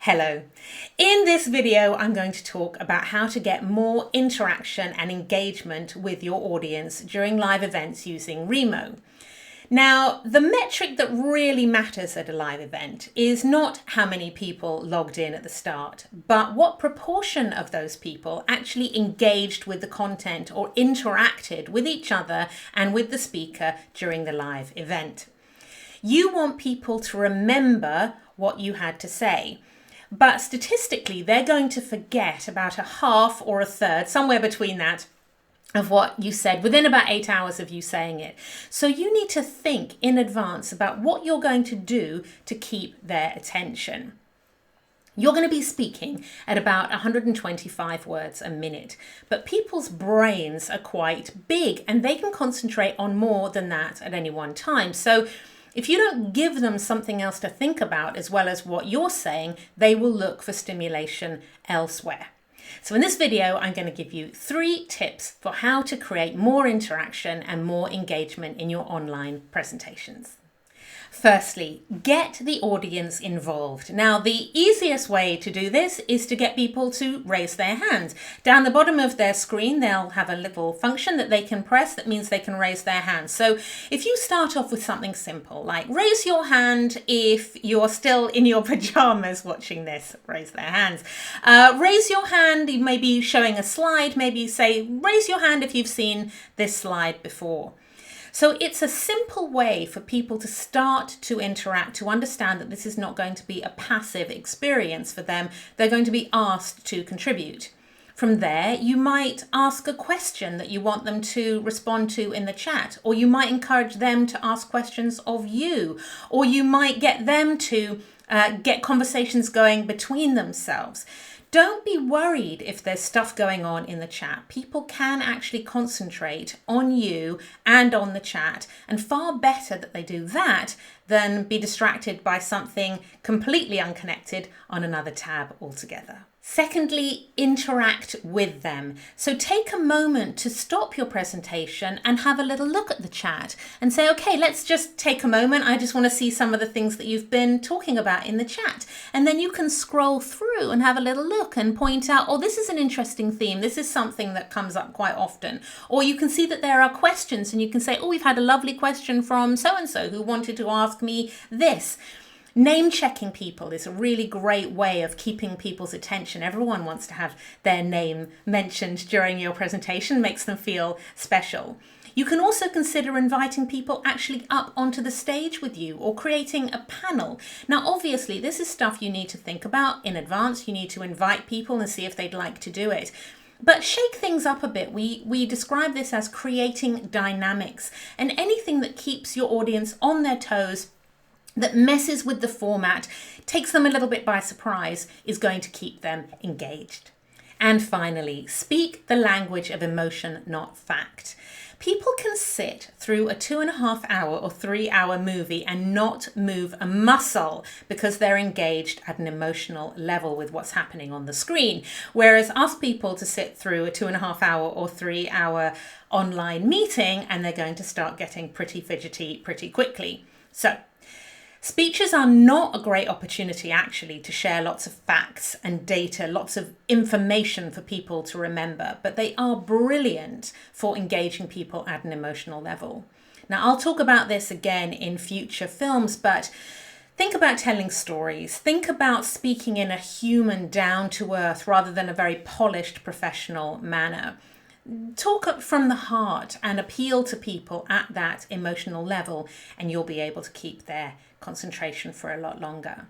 Hello. In this video, I'm going to talk about how to get more interaction and engagement with your audience during live events using Remo. Now, the metric that really matters at a live event is not how many people logged in at the start, but what proportion of those people actually engaged with the content or interacted with each other and with the speaker during the live event. You want people to remember what you had to say. But statistically, they're going to forget about a half or a third, somewhere between that, of what you said within about 8 hours of you saying it. So you need to think in advance about what you're going to do to keep their attention. You're going to be speaking at about 125 words a minute, but people's brains are quite big and they can concentrate on more than that at any one time. So if you don't give them something else to think about as well as what you're saying, they will look for stimulation elsewhere. So in this video, I'm going to give you 3 tips for how to create more interaction and more engagement in your online presentations. Firstly, get the audience involved. Now, the easiest way to do this is to get people to raise their hands. Down the bottom of their screen, they'll have a little function that they can press that means they can raise their hands. So if you start off with something simple, like raise your hand if you're still in your pajamas watching this, raise their hands. Raise your hand, you may be showing a slide, maybe say, raise your hand if you've seen this slide before. So it's a simple way for people to start to interact, to understand that this is not going to be a passive experience for them. They're going to be asked to contribute. From there, you might ask a question that you want them to respond to in the chat, or you might encourage them to ask questions of you, or you might get them to get conversations going between themselves. Don't be worried if there's stuff going on in the chat. People can actually concentrate on you and on the chat, and far better that they do that than be distracted by something completely unconnected on another tab altogether. Secondly, interact with them. So take a moment to stop your presentation and have a little look at the chat and say, okay, let's just take a moment. I just want to see some of the things that you've been talking about in the chat. And then you can scroll through and have a little look and point out, oh, this is an interesting theme. This is something that comes up quite often. Or you can see that there are questions and you can say, oh, we've had a lovely question from so-and-so who wanted to ask me this. Name checking people is a really great way of keeping people's attention. Everyone wants to have their name mentioned during your presentation, makes them feel special. You can also consider inviting people actually up onto the stage with you or creating a panel. Now, obviously, this is stuff you need to think about in advance. You need to invite people and see if they'd like to do it. But shake things up a bit. We describe this as creating dynamics, and anything that keeps your audience on their toes, that messes with the format, takes them a little bit by surprise, is going to keep them engaged. And finally, speak the language of emotion, not fact. People can sit through a 2.5 hour or 3 hour movie and not move a muscle because they're engaged at an emotional level with what's happening on the screen. Whereas ask people to sit through a 2.5 hour or 3 hour online meeting and they're going to start getting pretty fidgety pretty quickly. So, speeches are not a great opportunity actually to share lots of facts and data, lots of information for people to remember, but they are brilliant for engaging people at an emotional level. Now, I'll talk about this again in future films, but think about telling stories. Think about speaking in a human, down-to-earth rather than a very polished professional manner. Talk from the heart and appeal to people at that emotional level, and you'll be able to keep their concentration for a lot longer.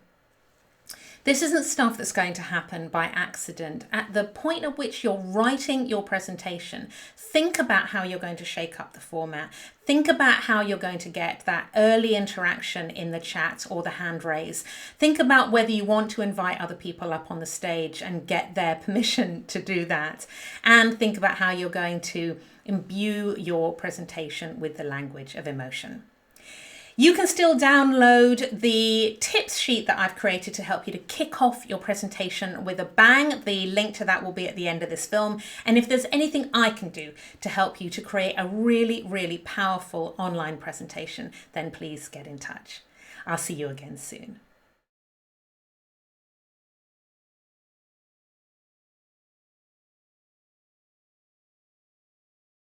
This isn't stuff that's going to happen by accident. At the point at which you're writing your presentation, think about how you're going to shake up the format. Think about how you're going to get that early interaction in the chat or the hand raise. Think about whether you want to invite other people up on the stage and get their permission to do that. And think about how you're going to imbue your presentation with the language of emotion. You can still download the tips sheet that I've created to help you to kick off your presentation with a bang. The link to that will be at the end of this film. And if there's anything I can do to help you to create a really, really powerful online presentation, then please get in touch. I'll see you again soon.